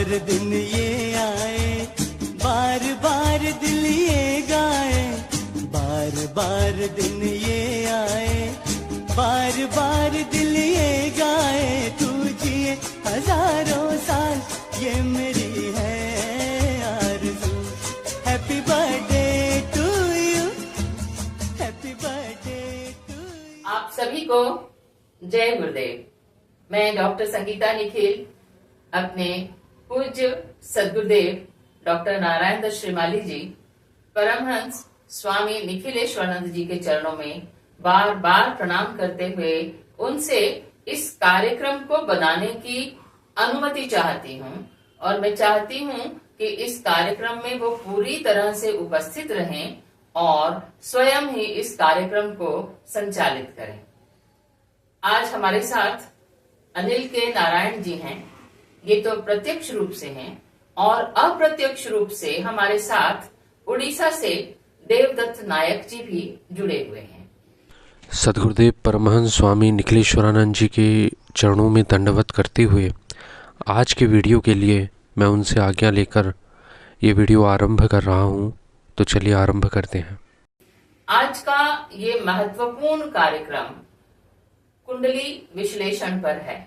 दिन ये आए, बार बार दिल ये गाए, बार बार दिन ये आए, बार बार दिल ये गाए, तू जिए हजारों साल ये मेरी है आरज़ू। Happy birthday to you, happy birthday to you. आप सभी को जय गुरुदेव। मैं डॉक्टर संगीता निखिल अपने पूज्य सद्गुरुदेव डॉक्टर नारायण दत्त श्रीमाली जी, परमहंस स्वामी निखिलेश्वरानंद जी के चरणों में बार बार प्रणाम करते हुए उनसे इस कार्यक्रम को बनाने की अनुमति चाहती हूँ। और मैं चाहती हूँ कि इस कार्यक्रम में वो पूरी तरह से उपस्थित रहें और स्वयं ही इस कार्यक्रम को संचालित करें। आज हमारे साथ अनिल के नारायण जी हैं। ये तो प्रत्यक्ष रूप से हैं और अप्रत्यक्ष रूप से हमारे साथ उड़ीसा से देवदत्त नायक जी भी जुड़े हुए हैं। सद्गुरुदेव परमहंस स्वामी निखिलेश्वरानंद जी के चरणों में दंडवत करते हुए आज के वीडियो के लिए मैं उनसे आज्ञा लेकर ये वीडियो आरंभ कर रहा हूँ। तो चलिए आरंभ करते हैं। आज का ये महत्वपूर्ण कार्यक्रम कुंडली विश्लेषण पर है।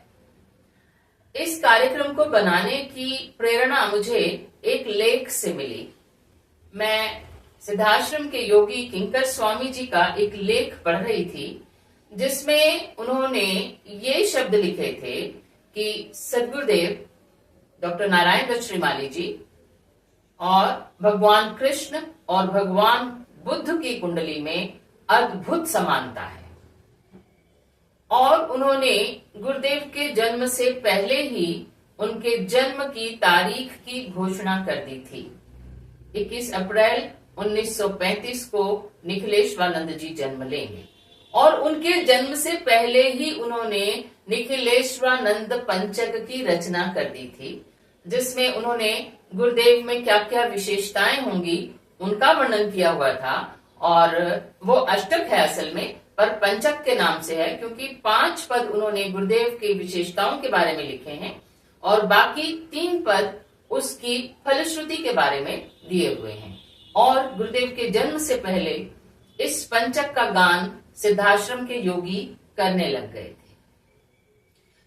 इस कार्यक्रम को बनाने की प्रेरणा मुझे एक लेख से मिली। मैं सिद्धाश्रम के योगी किंकर स्वामी जी का एक लेख पढ़ रही थी, जिसमें उन्होंने ये शब्द लिखे थे कि सद्गुरुदेव डॉक्टर नारायण दत्त श्रीमाली जी और भगवान कृष्ण और भगवान बुद्ध की कुंडली में अद्भुत समानता है। और उन्होंने गुरुदेव के जन्म से पहले ही उनके जन्म की तारीख की घोषणा कर दी थी। 21 अप्रैल 1935 को निखिलेश्वरानंद जी जन्म लेंगे और उनके जन्म से पहले ही उन्होंने निखिलेश्वरानंद पंचक की रचना कर दी थी, जिसमें उन्होंने गुरुदेव में क्या क्या विशेषताएं होंगी उनका वर्णन किया हुआ था। और वो अष्टक है असल में, पर पंचक के नाम से है क्योंकि 5 पद उन्होंने गुरुदेव की विशेषताओं के बारे में लिखे हैं और बाकी 3 पद उसकी फलश्रुति के बारे में दिए हुए हैं। और गुरुदेव के जन्म से पहले इस पंचक का गान सिद्धाश्रम के योगी करने लग गए थे।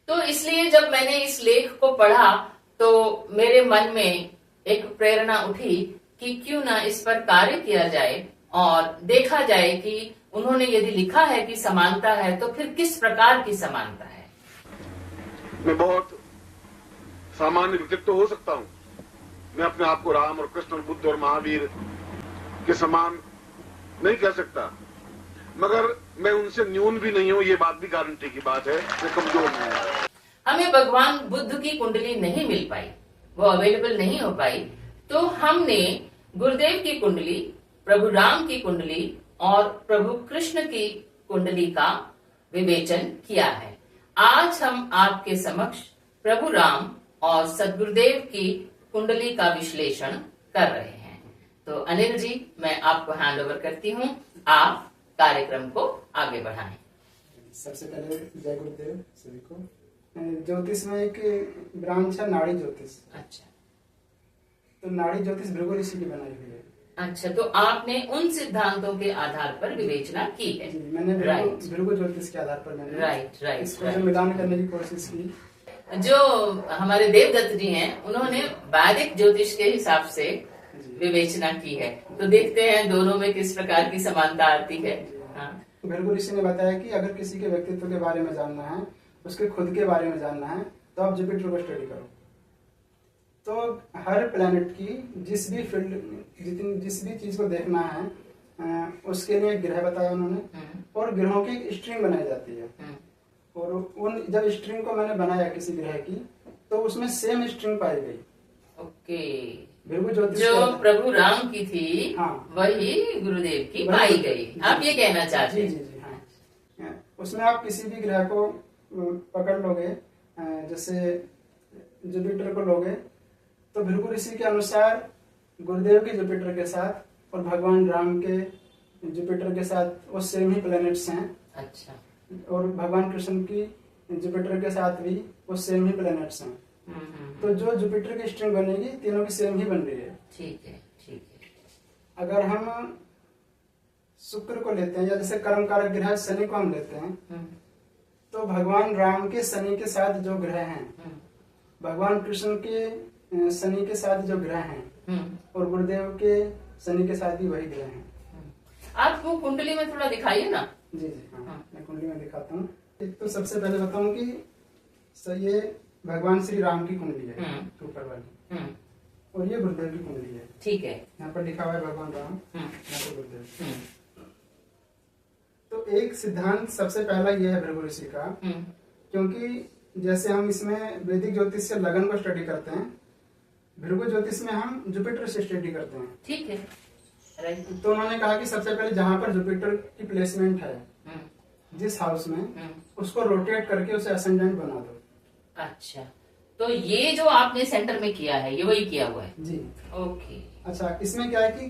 तो इसलिए जब मैंने इस लेख को पढ़ा तो मेरे मन में एक प्रेरणा उठी कि क्यों ना इस पर कार्य किया जाए और देखा जाए कि उन्होंने यदि लिखा है कि समानता है तो फिर किस प्रकार की समानता है। मैं बहुत सामान्य व्यक्तित्व हो सकता हूँ। मैं अपने आप को राम और कृष्ण और बुद्ध और महावीर के समान नहीं कह सकता, मगर मैं उनसे न्यून भी नहीं हूँ, ये बात भी गारंटी की बात है। मैं कमजोर नहीं हूँ। हमें भगवान बुद्ध की कुंडली नहीं मिल पाई, वो अवेलेबल नहीं हो पाई, तो हमने गुरुदेव की कुंडली, प्रभु राम की कुंडली और प्रभु कृष्ण की कुंडली का विवेचन किया है। आज हम आपके समक्ष प्रभु राम और सद्गुरुदेव की कुंडली का विश्लेषण कर रहे हैं। तो अनिल जी, मैं आपको हैंड ओवर करती हूँ, आप कार्यक्रम को आगे बढ़ाएं। सबसे पहले जय गुरुदेव सभी को। ज्योतिष में एक ब्रांच है नाड़ी ज्योतिष। अच्छा, तो नाड़ी ज्योतिष भृगु ऋषि की बनाई हुई है। अच्छा, तो आपने उन सिद्धांतों के आधार पर विवेचना की है। जी, मैंने भृगु ज्योतिष के आधार पर मैंने इसको मिलान करने की कोशिश की। जो हमारे देवदत्त जी हैं, उन्होंने वैदिक ज्योतिष के हिसाब से विवेचना की है। तो देखते हैं दोनों में किस प्रकार की समानता आती है। तो भृगु ऋषि ने बताया कि अगर किसी के व्यक्तित्व के बारे में जानना है, उसके खुद के बारे में जानना है, तो आप जुपिटर को स्टडी करो। तो हर प्लैनेट की जिस भी फील्ड, जिस भी चीज को देखना है उसके लिए ग्रह बताया उन्होंने और ग्रहों की एक स्ट्रिंग बनाई जाती है। और उन जब स्ट्रिंग को मैंने बनाया किसी ग्रह की, तो उसमें सेम स्ट्रिंग पाई गई। ओके, भृगु ज्योतिष जो प्रभु राम की थी, हाँ, वही गुरुदेव की पाई गई। आप ये कहना चाहते हैं? जी, हाँ। उसमें आप किसी भी ग्रह को पकड़ लोगे, जैसे जुपिटर को लोगे, तो भृगु ऋषि के अनुसार गुरुदेव के जुपिटर के साथ और भगवान राम के जुपिटर के साथ वो सेम ही प्लैनेट्स हैं। अच्छा, और भगवान कृष्ण की जुपिटर के साथ भी वो सेम ही प्लैनेट्स हैं। तो जो जुपिटर की स्ट्रिंग बनेगी तीनों की सेम ही बन रही है। ठीक है, ठीक है। अगर हम शुक्र को लेते हैं या जैसे कर्म कारक ग्रह शनि को हम लेते हैं, तो भगवान राम के शनि के साथ जो ग्रह हैं, भगवान कृष्ण के शनि के साथ जो ग्रह हैं, और गुरुदेव के शनि के साथ भी वही ग्रह हैं। आप वो कुंडली में थोड़ा दिखाइए ना। जी जी, हाँ, मैं कुंडली में दिखाता हूँ। एक तो सबसे पहले बताऊं कि ये भगवान श्री राम की कुंडली है ऊपर वाली, और ये गुरुदेव की कुंडली है। ठीक है। यहाँ पर लिखा हुआ है भगवान राम, यहाँ पर गुरुदेव। तो एक सिद्धांत सबसे पहला ये है भृगु ऋषि का, क्योंकि जैसे हम इसमें वैदिक ज्योतिष से लगन को स्टडी करते हैं, भृगु ज्योतिष में हम जुपिटर से स्टडी करते हैं। ठीक है, राइट। तो उन्होंने कहा कि सबसे पहले जहाँ पर जुपिटर की प्लेसमेंट है, जिस हाउस में, उसको रोटेट करके उसे असेंडेंट बना दो। अच्छा, तो ये जो आपने सेंटर में किया है, ये वही किया हुआ है? जी। ओके। अच्छा, इसमें क्या है कि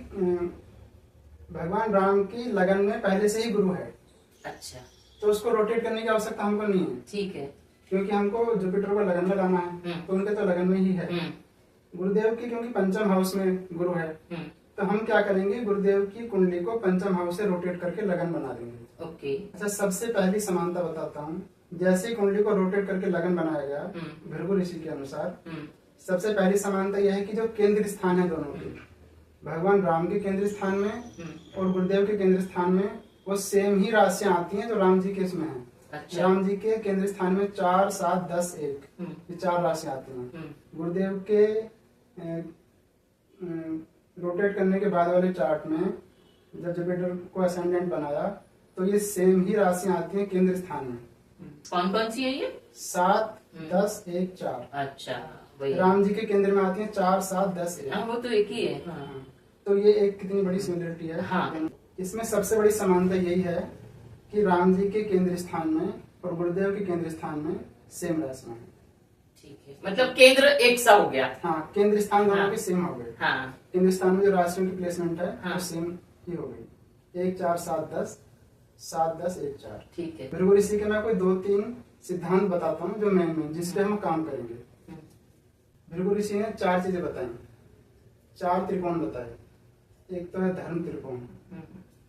भगवान राम की लगन में पहले से ही गुरु है। अच्छा, तो उसको रोटेट करने की आवश्यकता हमको नहीं है। ठीक है। क्योंकि हमको जुपिटर को लगन में लाना है, तो उनके तो लगन में ही है। गुरुदेव की क्योंकि पंचम हाउस में गुरु है, तो हम क्या करेंगे, गुरुदेव की कुंडली को पंचम हाउस से रोटेट करके लगन बना देंगे। ओके। अच्छा, सबसे पहली समानता बताता हूँ। जैसे ही कुंडली को रोटेट करके लगन बनाया गया भृगु ऋषि के अनुसार, सबसे पहली समानता यह है कि जो केंद्र स्थान है दोनों के, भगवान राम के केंद्र स्थान में और गुरुदेव के केंद्र स्थान में, वो सेम ही राशियां आती हैं जो राम जी के इसमें है। अच्छा। राम जी के केंद्र स्थान में 4, 7, 10, 1 ये 4 राशियां आती हैं। गुरुदेव के रोटेट करने के बाद वाले चार्ट में जब जुपिटर को असेंडेंट बनाया, तो ये सेम ही राशियां आती हैं केंद्र स्थान में। कौन कौन सी है ये? 7, 10, 1, 4। अच्छा, वही राम जी के केंद्र में आती हैं 4, 7, 10, 1। हाँ, वो तो एक ही है। हाँ। तो ये एक कितनी बड़ी सिमिलरिटी है। हाँ। इसमें सबसे बड़ी समानता यही है कि राम जी के केंद्र स्थान में और गुरुदेव के केंद्र स्थान में सेम राशियां हैं। ठीक है, मतलब केंद्र एक सा हो गया। हाँ, केंद्र स्थान दोनों हाँ। के सेम हो गए। हाँ। केंद्र स्थान में जो राशियों की प्लेसमेंट है हाँ। वो सेम ही हो गई। 1, 4, 7, 10, 7, 10, 1, 4। ठीक है। भृगु ऋषि के मैं कोई 2-3 सिद्धांत बताता हूँ जो मेन जिसपे हम काम करेंगे। भृगु ऋषि ने 4 चीजें बताई, 4 त्रिकोण बताए। एक तो है धर्म त्रिकोण,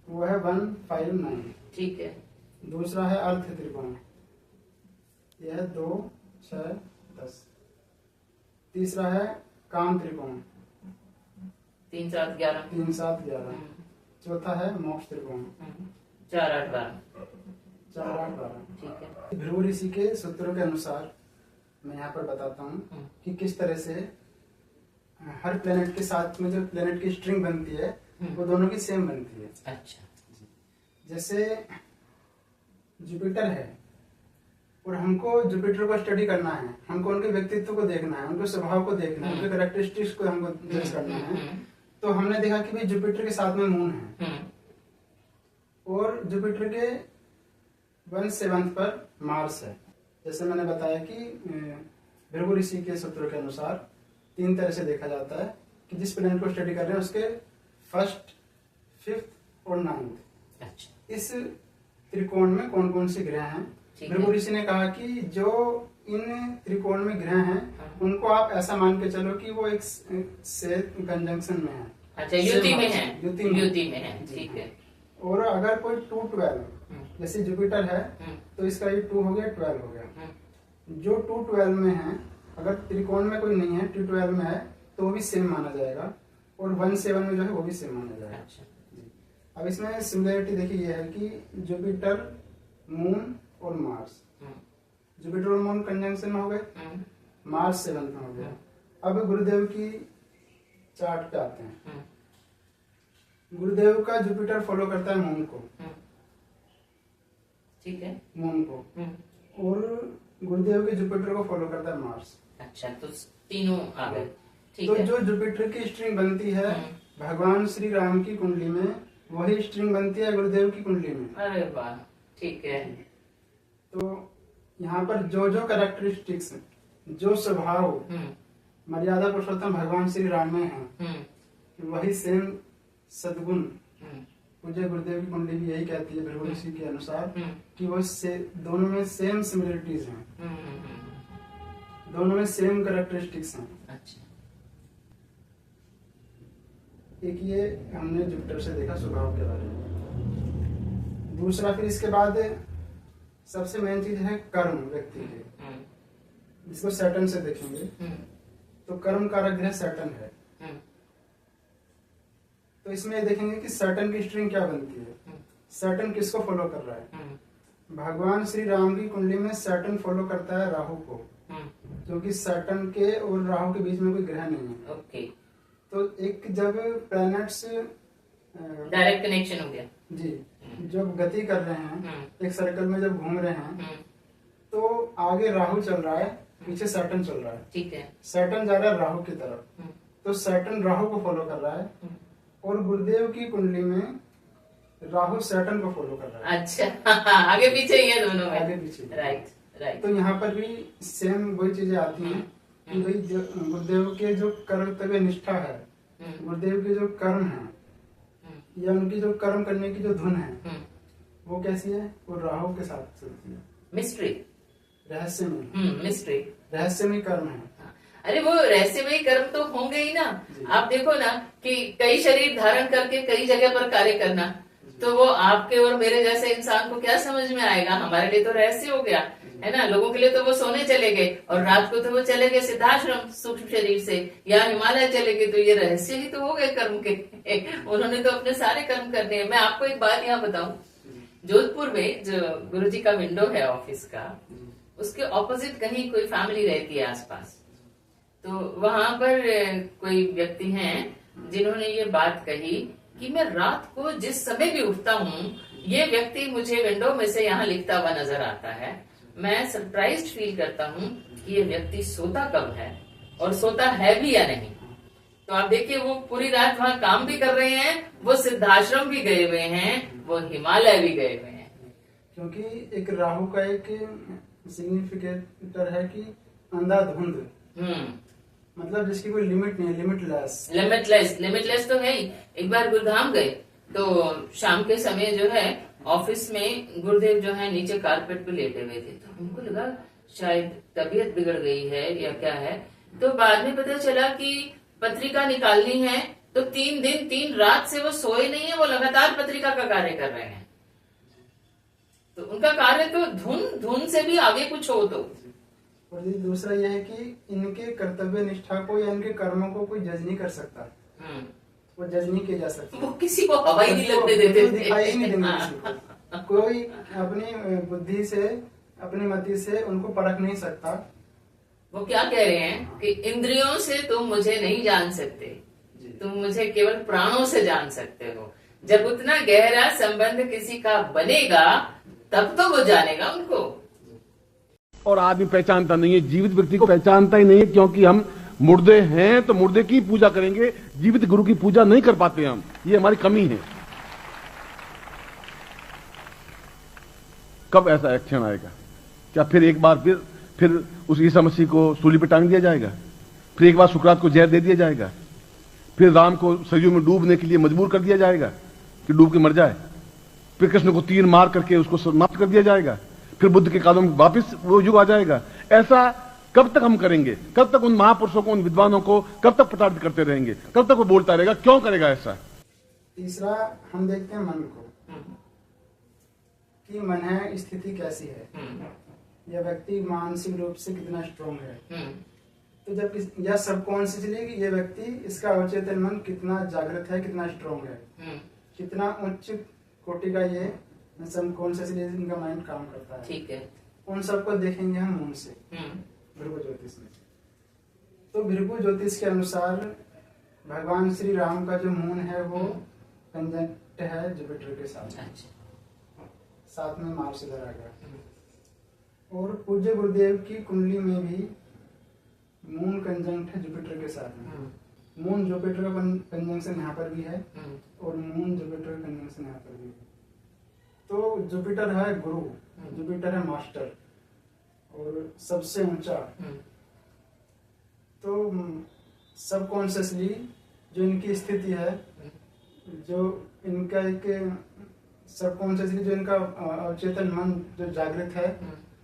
वो है 1, 5, 9। ठीक है। दूसरा है अर्थ त्रिकोण, यह है 2, 6, 10। तीसरा है काम त्रिकोण, 3, 7, 11। 3, 7, 11। चौथा है मोक्ष त्रिकोण, 4, 8, 12। 4, 8, 12। ठीक है। भृगु ऋषि के सूत्रों के अनुसार मैं यहाँ पर बताता हूँ कि किस तरह से हर प्लेनेट के साथ में जो प्लेनेट की स्ट्रिंग बनती है वो दोनों की सेम बनती है। अच्छा। जैसे जुपिटर है और हमको जुपिटर को स्टडी करना है, हमको उनके व्यक्तित्व को देखना है, उनके स्वभाव को देखना है, उनके कैरेक्टरिस्टिक्स को हमको जज करना है। तो हमने देखा कि भाई जुपिटर के साथ में मून है और जुपिटर के 1/7 पर मार्स है। जैसे मैंने बताया कि भृगु ऋषि के सूत्रों के अनुसार 3 तरह से देखा जाता है कि जिस प्लेनेट को स्टडी कर रहे हैं उसके 1st, 5th और 9th। अच्छा। इस त्रिकोण में कौन कौन से ग्रह हैं। भृगु ऋषि ने कहा कि जो इन त्रिकोण में ग्रह हैं उनको आप ऐसा मान के चलो कि वो एक से कंजंक्शन में है। अच्छा, युति में है। युति में है। ठीक है। और अगर कोई 2, 12 जैसे जुपिटर है तो इसका ये 2 हो गया, 12 हो गया। जो 2, 12 में है, अगर त्रिकोण में कोई नहीं है, 2, 12 में है तो वो भी सेम माना जाएगा, और 1/7 में जो है वो भी सेम माना जाएगा। अच्छा। अब इसमें सिमिलरिटी देखिए ये है कि जुपिटर, मून और मार्स, जुपिटर और मून कंजंक्शन में हो गए, मार्स 7th में हो गया। अब गुरुदेव की चार्ट पे आते हैं। गुरुदेव का जुपिटर फॉलो करता है मून को, ठीक है, मून को, और गुरुदेव के जुपिटर को फॉलो करता है मार्स। अच्छा, तो तीनों आ गए। ठीक तो है। जो जुपिटर की स्ट्रिंग बनती है भगवान श्री राम की कुंडली में, वही स्ट्रिंग बनती है गुरुदेव की कुंडली में। अरे वाह, ठीक है। तो यहाँ पर जो जो कैरेक्टरिस्टिक्स, जो स्वभाव मर्यादा पुरुषोत्तम भगवान श्री राम में है, वही सेम सद्गुण पूज्य गुरुदेव की कुंडली भी यही कहती है भृगु ऋषि के अनुसार कि वो दोनों में सेम सिमिलरिटीज हैं। दोनों में सेम कैरेक्टरिस्टिक्स हैं। अच्छा। एक ये हमने जुपिटर से देखा स्वभाव के बारे में। दूसरा फिर इसके बाद सबसे मेन चीज है कर्म व्यक्ति के, जिसको सैटर्न से देखेंगे तो कर्म कारक ग्रह सैटर्न है। तो इसमें देखेंगे कि सैटर्न की स्ट्रिंग क्या बनती है, सैटर्न किसको फॉलो कर रहा है। भगवान श्री राम की कुंडली में सैटर्न फॉलो करता है राहु को, क्योंकि सैटर्न के और राहु के बीच में कोई ग्रह नहीं है। ओके। तो एक जब प्लैनेट्स डायरेक्ट कनेक्शन हो गया जी, जब गति कर रहे हैं एक सर्कल में, जब घूम रहे हैं तो आगे राहु चल रहा है, पीछे सैटर्न चल रहा है। ठीक है। सैटर्न जा रहा है राहु की तरफ, तो सैटर्न राहु को फॉलो कर रहा है, और गुरुदेव की कुंडली में राहु सैटर्न को फॉलो कर रहा है। अच्छा आगे पीछे ही है दोनों में। आगे पीछे। Right right. तो यहाँ पर भी सेम वही चीजें आती हैं कि भाई गुरुदेव के जो कर्तव्य निष्ठा है, गुरुदेव के जो कर्म है या उनकी जो कर्म करने की जो धुन है वो कैसी है, वो राहु के साथ चलती है। मिस्ट्री, रहस्यमय, मिस्ट्री, रहस्यमय कर्म है। अरे वो रहस्यमय कर्म तो होंगे ही ना। आप देखो ना कि कई शरीर धारण करके कई जगह पर कार्य करना, तो वो आपके और मेरे जैसे इंसान को क्या समझ में आएगा। हमारे लिए तो रहस्य हो गया है ना। लोगों के लिए तो वो सोने चले गए और रात को तो वो चले गए सिद्धाश्रम सूक्ष्म शरीर से, या हिमालय चले गए, तो ये रहस्य ही तो हो गए कर्म के। उन्होंने तो अपने सारे कर्म करने हैं। मैं आपको एक बात यहाँ बताऊं, जोधपुर में जो गुरुजी का विंडो है ऑफिस का, उसके ऑपोजिट कहीं कोई फैमिली रहती है आसपास। तो वहां पर कोई व्यक्ति हैं जिन्होंने ये बात कही कि मैं रात को जिस समय भी उठता हूँ ये व्यक्ति मुझे विंडो में से यहाँ लिखता हुआ नजर आता है। मैं सरप्राइज्ड फील करता हूँ कि ये व्यक्ति सोता कब है और सोता है भी या नहीं। तो आप देखिए वो पूरी रात वहाँ काम भी कर रहे हैं, वो सिद्धाश्रम भी गए हुए हैं, वो हिमालय भी गए हुए हैं। क्योंकि एक राहु का एक सिग्निफिकेटर है कि अंधाधुंध, मतलब जिसकी कोई लिमिट नहीं, लिमिटलेस। लिमिटलेस तो है ही। एक बार गुरुधाम गए तो शाम के समय जो है ऑफिस में गुरुदेव जो है नीचे कारपेट पे लेटे हुए थे, तो हमको लगा शायद तबीयत बिगड़ गई है या क्या है। तो बाद में पता चला कि पत्रिका निकालनी है, तो 3 दिन 3 रात से वो सोए नहीं है, वो लगातार पत्रिका का कार्य कर रहे हैं। तो उनका कार्य तो धुन से भी आगे कुछ हो। तो और दूसरा यह है कि इनके कर्तव्य निष्ठा को या इनके कर्मों को कोई जज नहीं कर सकता, वो जज नहीं किया जा सकता। वो किसी को हवा ही नहीं लगने देते, दिखाई नहीं देंगे किसी को। कोई अपनी बुद्धि से, अपनी मति से उनको परख नहीं सकता। वो क्या कह रहे हैं कि इंद्रियों से तुम मुझे नहीं जान सकते, तुम मुझे केवल प्राणों से जान सकते हो। जब उतना गहरा संबंध किसी का बनेगा तब तो वो जानेगा उनको। और आदमी पहचानता नहीं है, जीवित व्यक्ति को पहचानता ही नहीं है, क्योंकि हम मुर्दे हैं तो मुर्दे की पूजा करेंगे, जीवित गुरु की पूजा नहीं कर पाते हम। ये हमारी कमी है। कब ऐसा एक्शन आएगा? क्या फिर एक बार फिर उस ईसा मसीह को सूली पर टांग दिया जाएगा? फिर एक बार सुकरात को जहर दे दिया जाएगा? फिर राम को सरयू में डूबने के लिए मजबूर कर दिया जाएगा कि डूब के मर जाए? फिर कृष्ण को तीर मार करके उसको समाप्त कर दिया जाएगा? फिर बुद्ध के कालों में वापिस वो युग आ जाएगा? ऐसा कब तक हम करेंगे? कब तक उन महापुरुषों को, उन विद्वानों को कब तक प्रताड़ित करते रहेंगे? कब तक वो बोलता रहेगा? क्यों करेगा ऐसा? तीसरा हम देखते हैं मन को, कि मन है स्थिति कैसी है, यह व्यक्ति मानसिक रूप से कितना स्ट्रोंग है। तो जब यह सबकॉन्शियसली कि यह व्यक्ति, इसका अवचेतन मन कितना जागृत है, कितना स्ट्रोंग है, कितना उच्च कोटि का ये सबकॉन्शियसली इनका माइंड काम करता है। ठीक है। उन सबको देखेंगे हम मून से, भृगु ज्योतिष में। तो भृगु ज्योतिष के अनुसार भगवान श्री राम का जो मून है वो कंजंक्ट है जुपिटर के साथ। साथ में मार्स इधर आ गया। और पूज्य गुरुदेव की कुंडली में भी मून कंजंक्ट है जुपिटर के साथ में। मून जुपिटर का कंजंक्शन यहाँ पर भी है और मून जुपिटर का कंजंक्शन यहाँ पर भी है। तो जुपिटर है गुरु, जुपिटर है मास्टर और सबसे ऊंचा। तो सबकॉन्शियसली जो इनकी स्थिति है, जो इनका एक सबकॉन्शियसली जो इनका अवचेतन मन जो जागृत है,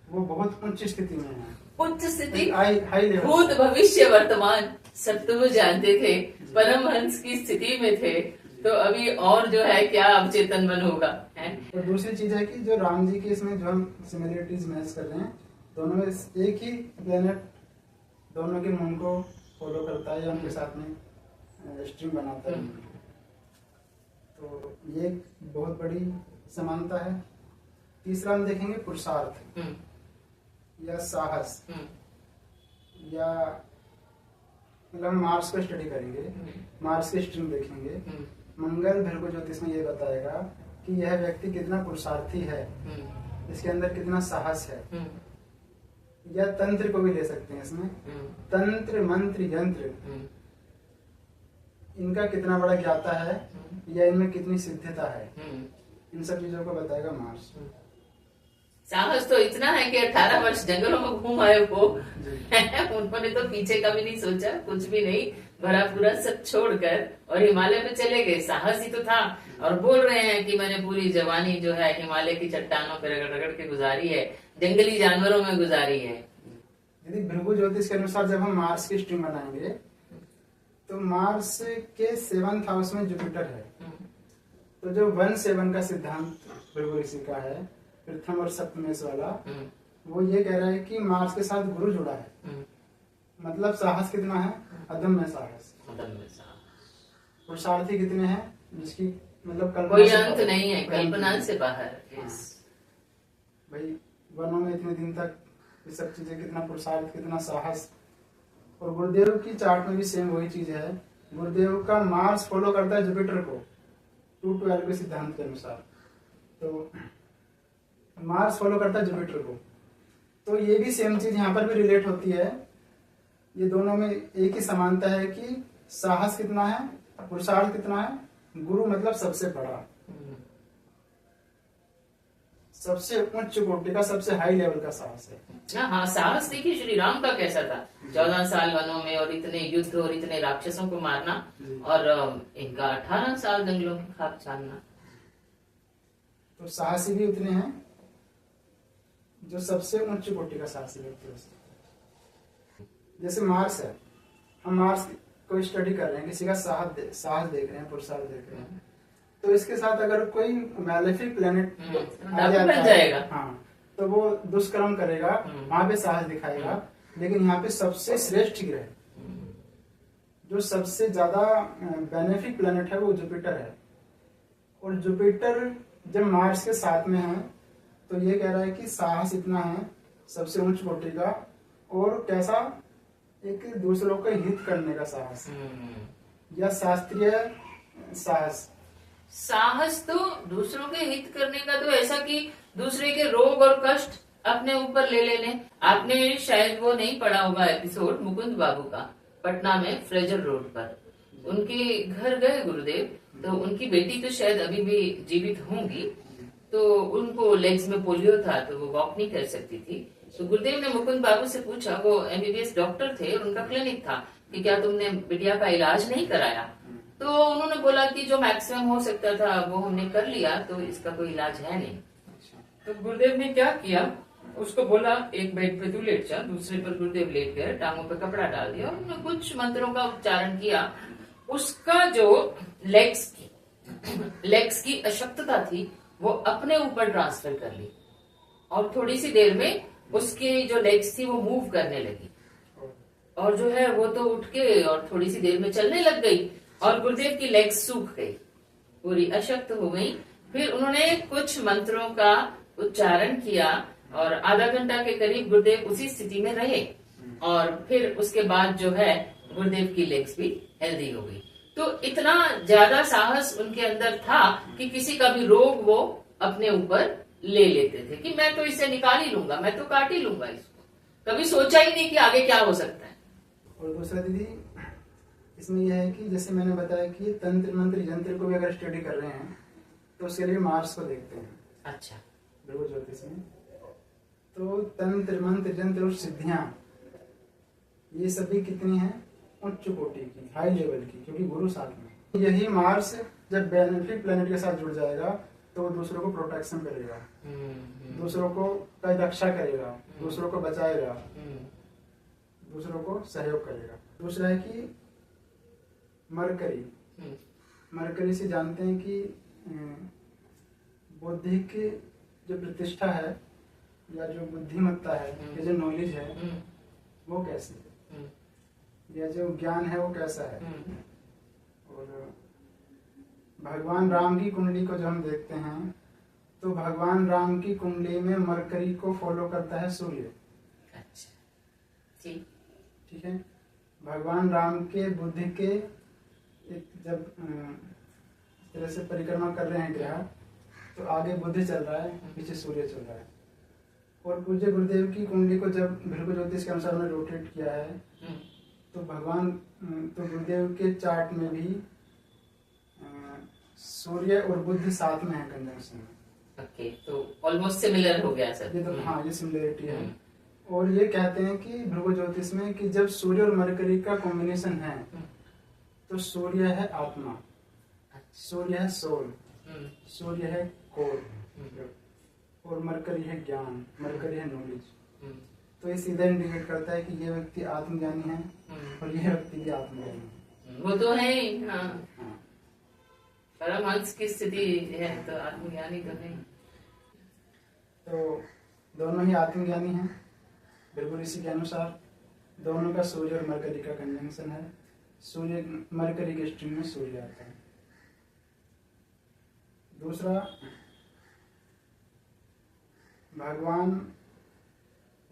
वो बहुत उच्च स्थिति में है। उच्च स्थिति, हाई लेवल, भूत भविष्य वर्तमान सब तो वो जानते थे, परमहंस की स्थिति में थे, तो अभी और जो है क्या अवचेतन मन होगा है। और दूसरी चीज है कि जो राम जी के इसमें जो हम सिमिलरिटीज मैच कर रहे हैं, दोनों में एक ही प्लेनेट दोनों के मून को फॉलो करता है या उनके साथ में स्ट्रिंग बनाता है, तो ये एक बहुत बड़ी समानता है। तीसरा हम देखेंगे पुरुषार्थ या साहस, या मतलब मार्स को स्टडी करेंगे, मार्स की स्ट्रिंग देखेंगे। मंगल भृगु ज्योतिष में ये बताएगा कि यह व्यक्ति कितना पुरुषार्थी है, इसके अंदर कितना साहस है। या तंत्र को भी ले सकते हैं इसमें, तंत्र मंत्र यंत्र इनका कितना बड़ा ज्ञाता है या इनमें कितनी सिद्धता है, इन सब चीजों को बताएगा मार्स। साहस तो इतना है कि 18 वर्ष जंगलों में घूम आए वो उन्होंने तो पीछे का भी नहीं सोचा, कुछ भी नहीं, भरा पूरा सब छोड़कर और हिमालय में चले गए। साहस ही तो था, और बोल रहे हैं कि मैंने पूरी जवानी जो है हिमालय की चट्टानों पर रगड़ रगड़ के गुजारी है, जंगली जानवरों में गुजारी है। यदि भृगु ज्योतिष के अनुसार जब हम मार्स की स्ट्रिंग बनाएंगे तो मार्स के 7th हाउस में जुपिटर है, तो जो 1-7 का सिद्धांत भृगु ऋषि का है, प्रथम और सप्तमेश वाला, वो ये कह रहा है कि मार्स के साथ गुरु जुड़ा है, मतलब साहस कितना है, अदम्य साहस, पुरुषार्थी कितने हैं जिसकी मतलब कल्पना कोई अंत नहीं है, कल्पना से बाहर। भाई वनों में इतने दिन तक ये सब चीजें, कितना पुरुषार्थ, कितना साहस। और गुरुदेव की चार्ट में भी सेम वही चीज है, गुरुदेव का मार्स फॉलो करता है जुपिटर को 2-12 के सिद्धांत के अनुसार, तो मार्स फॉलो करता है जुपिटर को, तो ये भी सेम चीज यहाँ पर भी रिलेट होती है। ये दोनों में एक ही समानता है कि साहस कितना है, पुरुषार्थ कितना है, गुरु मतलब सबसे बड़ा, सबसे उच्च कोटि का, सबसे हाई लेवल का साहस है। हाँ, साहस देखिए श्री राम का कैसा था, 14 साल वनों में और इतने युद्ध और इतने राक्षसों को मारना, और इनका 18 साल जंगलों की खाक छानना। तो साहसी भी उतने हैं जो सबसे उच्च कोटि का साहसी व्यक्ति है। जैसे मार्स है, हम मार्स को स्टडी कर रहे हैं, किसी का साहस देख रहे हैं, पुरुषार्थ देख रहे हैं, तो इसके साथ अगर कोई मैलेफिक प्लेनेट आ जाता है, हाँ, तो वो दुष्कर्म करेगा, वहां पे साहस दिखाएगा। लेकिन यहाँ पे सबसे श्रेष्ठ ग्रह, जो सबसे ज्यादा बेनिफिक प्लेनेट है, वो जुपिटर है। और जुपिटर जब मार्स के साथ में है तो ये कह रहा है कि साहस इतना है, सबसे उच्च कोटि का, और कैसा, एक दूसरों का हित करने का साहस, या शास्त्रीय साहस। साहस तो दूसरों के हित करने का, तो ऐसा कि दूसरे के रोग और कष्ट अपने ऊपर ले लेने। आपने शायद वो नहीं पढ़ा होगा एपिसोड मुकुंद बाबू का, पटना में फ्रेजर रोड पर उनके घर गए गुरुदेव, तो उनकी बेटी तो शायद अभी भी जीवित होंगी, तो उनको लेग्स में पोलियो था, तो वो वॉक नहीं कर सकती थी। तो गुरुदेव ने मुकुंद बाबू से पूछा, वो MBBS डॉक्टर थे और उनका क्लिनिक था, कि क्या तुमने बिटिया का इलाज नहीं कराया? तो उन्होंने बोला कि जो मैक्सिमम हो सकता था वो हमने कर लिया, तो इसका कोई इलाज है नहीं। तो गुरुदेव ने क्या किया, उसको बोला एक बेड पे तू लेट जा, दूसरे पर गुरुदेव लेट गए, टांगों पे कपड़ा डाल दिया, उन्होंने कुछ मंत्रों का उच्चारण किया। उसका जो लेग्स की अशक्तता थी वो अपने ऊपर ट्रांसफर कर ली, और थोड़ी सी देर में उसकी जो लेग्स थी वो मूव करने लगी, और जो है वो तो उठ के और थोड़ी सी देर में चलने लग गई, और गुरुदेव की लेग्स सूख गई, पूरी अशक्त हो गई। फिर उन्होंने कुछ मंत्रों का उच्चारण किया, और आधा घंटा के करीब गुरुदेव उसी स्थिति में रहे, और फिर उसके बाद जो है गुरुदेव की लेग्स भी हेल्दी हो गई। तो इतना ज्यादा साहस उनके अंदर था कि किसी का भी रोग वो अपने ऊपर ले लेते थे, कि मैं तो इसे निकाल ही लूंगा, मैं तो काट ही लूंगा इसको, कभी सोचा ही नहीं कि आगे क्या हो सकता है। और दूसरा दीदी इसमें यह है कि जैसे मैंने बताया कि तंत्र मंत्र यंत्र को भी अगर स्टडी कर रहे हैं तो उसके लिए मार्स को देखते हैं। अच्छा, भृगु ज्योतिष में तो तंत्र मंत्र यंत्र और सिद्धियां, ये सभी कितनी हैं, उच्च कोटि की, हाई लेवल की, क्योंकि गुरु साथ में। यही मार्स जब बेनिफिक प्लेनेट के साथ जुड़ जाएगा तो वो दूसरों को प्रोटेक्शन करेगा, दूसरों को का रक्षा करेगा, दूसरों को बचाएगा, दूसरों को सहयोग करेगा। दूसरा है कि मरकरी। मरकरी से जानते हैं कि बौद्धिक जो प्रतिष्ठा है या जो बुद्धिमत्ता है या जो नॉलेज है वो कैसी है, या जो ज्ञान है वो कैसा है। और भगवान राम की कुंडली को जो हम देखते हैं तो भगवान राम की कुंडली में मरकरी को फॉलो करता है सूर्य। अच्छा, ठीक ठीक है। भगवान राम के बुद्धि के एक जब इस तरह से परिक्रमा कर रहे हैं ग्रह, तो आगे बुद्धि चल रहा है, पीछे सूर्य चल रहा है। और पूज्य गुरुदेव की कुंडली को जब भृगु ज्योतिष के अनुसार उन्होंने रोटेट किया है तो गुरुदेव के चार्ट में भी सूर्य और बुध साथ में है कंजंक्शन में। ओके, तो ऑलमोस्ट सिमिलर हो गया सर। ये तो हाँ, ये सिमिलरिटी है। और ये कहते हैं कि भृगु ज्योतिष में कि जब सूर्य और मरकरी का कॉम्बिनेशन है तो सूर्य है आत्मा, सूर्य है सोल, सूर्य है कोर, और मरकरी है ज्ञान, मरकरी है नॉलेज। तो ये सीधा इंडिकेट करता है कि ये व्यक्ति आत्मज्ञानी है और ये व्यक्ति भी आत्मज्ञानी है। वो तो है ही, हाँ। परमहंस की स्थिति है तो आत्मज्ञानी तो नहीं। तो दोनों ही आत्मज्ञानी हैं भृगु ऋषि के अनुसार। दोनों का सूर्य और मरकरी का कंजंक्शन है। सूर्य मरकरी के स्ट्रिंग में सूर्य आता है। दूसरा, भगवान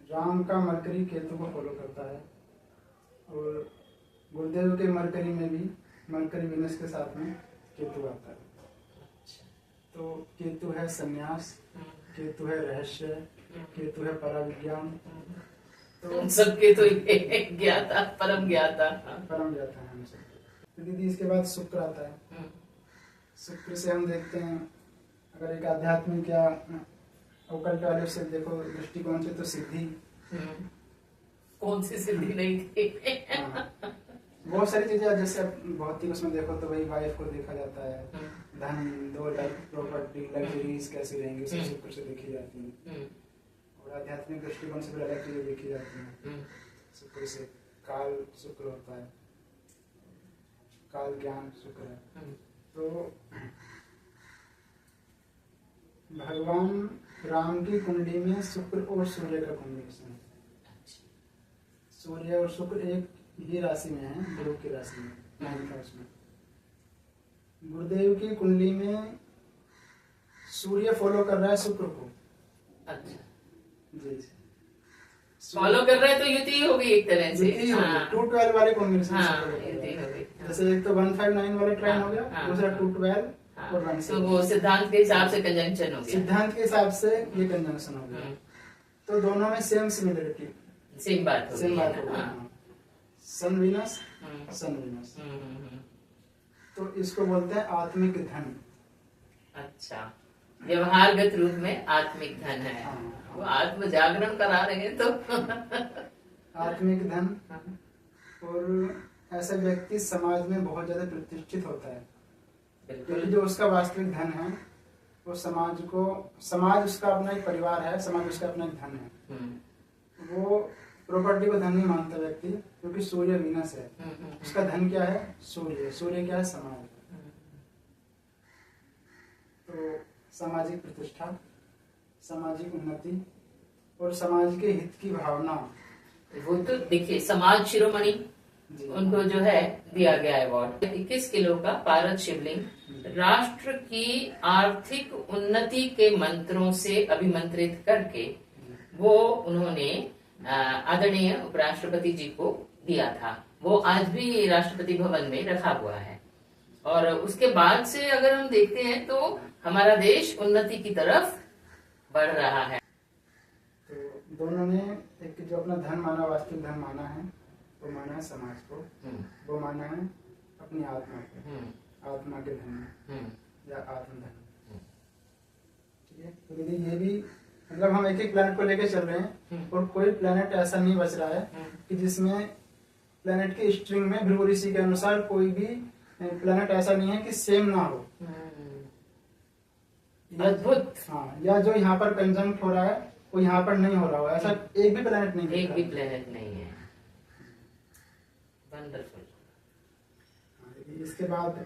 राम का मरकरी केतु को फॉलो करता है और गुरुदेव के मरकरी में भी मरकरी वीनस के साथ में केतु आता है। तो केतु है संन्यास, केतु है रहस्य, केतु है पराविज्ञान। तो सबके तो ज्ञाता, परम ज्ञाता, परम ज्ञाता है हम सब। तो दीदी इसके बाद शुक्र आता है। शुक्र से हम देखते हैं अगर एक आध्यात्मिक या ओकल्ट वाले से देखो दृष्टिकोण से तो सिद्धि। कौन सी सिद्धि नहीं थी? बहुत सारी चीजें, जैसे भौतिक उसमें देखो तो वही वाइफ को देखा जाता है, धन, दौलत, प्रॉपर्टी, लग्जरीज कैसी रहेंगी सब शुक्र से देखी जाती है। और आध्यात्मिक दृष्टिकोण से भी अलग चीजें देखी जाती हैं शुक्र से। काल शुक्र होता है, काल ज्ञान शुक्र है। तो भगवान राम की कुंडली में शुक्र और सूर्य का कॉम्बिनेशन है। सूर्य और शुक्र एक ही राशि में है, ध्रुव की राशि में, 9th हाउस में। गुरुदेव की कुंडली में सूर्य फॉलो कर रहा है शुक्र को। अच्छा जी, फॉलो कर रहा है तो युति होगी एक तरह से। 212 वाले कॉम्बिनेशन। युति होगी। जैसे एक तो 159 वाला ट्राइन हो गया, दूसरा 212 और 1 तो वो सिद्धांत के हिसाब से कंजंक्शन हो गया। सिद्धांत के हिसाब से ये कंजंक्शन हो गया। तो दोनों में सेम सिमिलरिटी, सेम बात हो गई। सन वीनस, सन वीनस। तो इसको बोलते हैं आत्मिक धन। अच्छा, व्यवहारगत रूप में आत्मिक धन है। वो आत्म जागरण करा रहे हैं तो आत्मिक धन। और ऐसा व्यक्ति समाज में बहुत ज्यादा प्रतिष्ठित होता है क्योंकि जो उसका वास्तविक धन है वो समाज उसका अपना एक परिवार है, समाज उसका अपना एक धन है। वो प्रॉपर्टी को धन नहीं मानता व्यक्ति, क्योंकि सूर्य वीनस है। उसका धन क्या है? सूर्य। सूर्य क्या है? समाज। तो सामाजिक प्रतिष्ठा, सामाजिक उन्नति और समाज के हित की भावना। वो तो देखिए, समाज शिरोमणि उनको जो है दिया गया अवार्ड। 21 किलो का पारद शिवलिंग राष्ट्र की आर्थिक उन्नति के मंत्रों से अभिमंत्रित करके वो उन्होंने आदरणीय उपराष्ट्रपति जी को दिया था। वो आज भी राष्ट्रपति भवन में रखा हुआ है। और उसके बाद से अगर हम देखते हैं तो हमारा देश उन्नति की तरफ बढ़ रहा है। तो दोनों ने एक जो अपना धन माना, वास्तविक धन माना है, वो माना है समाज को, वो माना है अपनी आत्मा को, आत्मा के धन या आत्मधन। ठीक है। तो दीदी ये भी मतलब हम एक एक प्लैनेट को लेके चल रहे हैं और कोई प्लैनेट ऐसा नहीं बच रहा है कि जिसमें प्लैनेट की स्ट्रिंग में भृगु ऋषि के अनुसार कोई भी प्लैनेट ऐसा नहीं है कि सेम ना हो। अद्भुत। हाँ, या जो यहाँ पर कंजंक्ट हो रहा है वो यहाँ पर नहीं हो रहा हो, ऐसा एक भी प्लेनेट नहीं दिख एक रहा भी है। प्लेनेट नहीं है। वंडरफुल। इसके बाद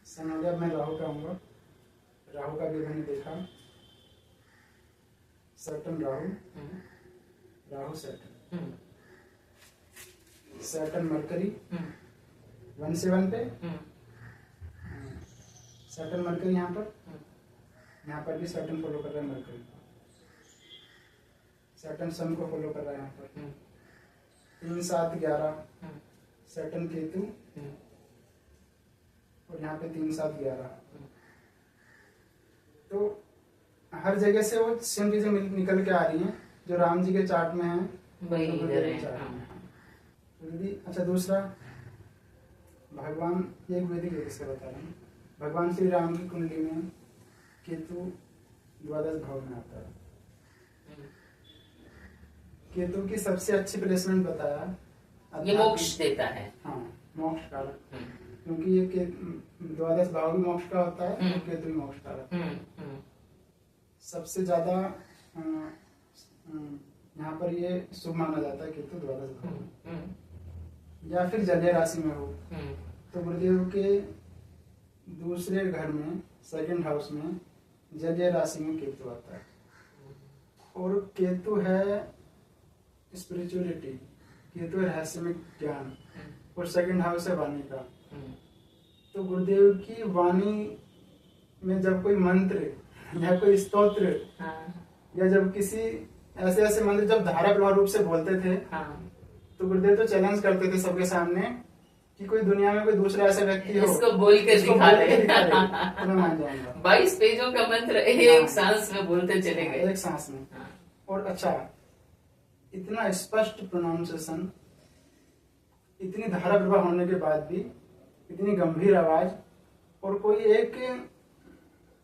सन हो गया, मैं राहु का आऊंगा। राहु का भी मैंने देखा, Saturn Rahu, Rahu Saturn, Saturn mercury 1/7 पे, सैटर्न मरकरी यहाँ पर भी सैटर्न फॉलो कर रहा है मरकरी को, सैटर्न सन को फॉलो कर रहा है यहाँ पर। 3, 7, 11 सैटर्न केतु, और यहाँ पे 3, 7, 11। तो हर जगह से वो सेम चीजें निकल के आ रही हैं जो राम जी के चार्ट में है, वही तो इधर है। चार्ट हाँ। में है। तो यदि अच्छा, दूसरा भगवान, ये एक वैदिक ज्योतिष से बता रहे हैं, भगवान श्री राम की कुंडली में केतु 12 भाव में आता है। केतु की सबसे अच्छी प्लेसमेंट बताया, ये मोक्ष देता है। हाँ, मोक्ष कारक, क्योंकि ये 12 भाव भी मोक्ष का होता है और केतु भी मोक्ष कारक। सबसे ज्यादा यहाँ पर ये शुभ माना जाता है केतु 12 भाव, या फिर जलीय राशि में हो तो गुरुदेव के दूसरे घर में, सेकंड हाउस में जलीय राशि में केतु आता है। और केतु है स्पिरिचुअलिटी, केतु है रहस्यमय ज्ञान, और सेकंड हाउस है वाणी का। तो गुरुदेव की वाणी में जब कोई मंत्र या कोई स्तोत्र, या जब किसी ऐसे ऐसे मंत्र जब धारा प्रवाह रूप से बोलते थे, तो गुरुदेव तो चैलेंज करते थे सबके सामने कि कोई दुनिया में कोई दूसरा ऐसा व्यक्ति हो इसको बोल के दिखा दे, तो मैं मान जाऊंगा। 22 पेजों का मंत्र एक सांस में बोलते चले गए। एक सांस में। और अच्छा, इतना स्पष्ट प्रोनाउंसिएशन, इतनी धारा प्रवाह होने के बाद भी इतनी गंभीर आवाज, और कोई एक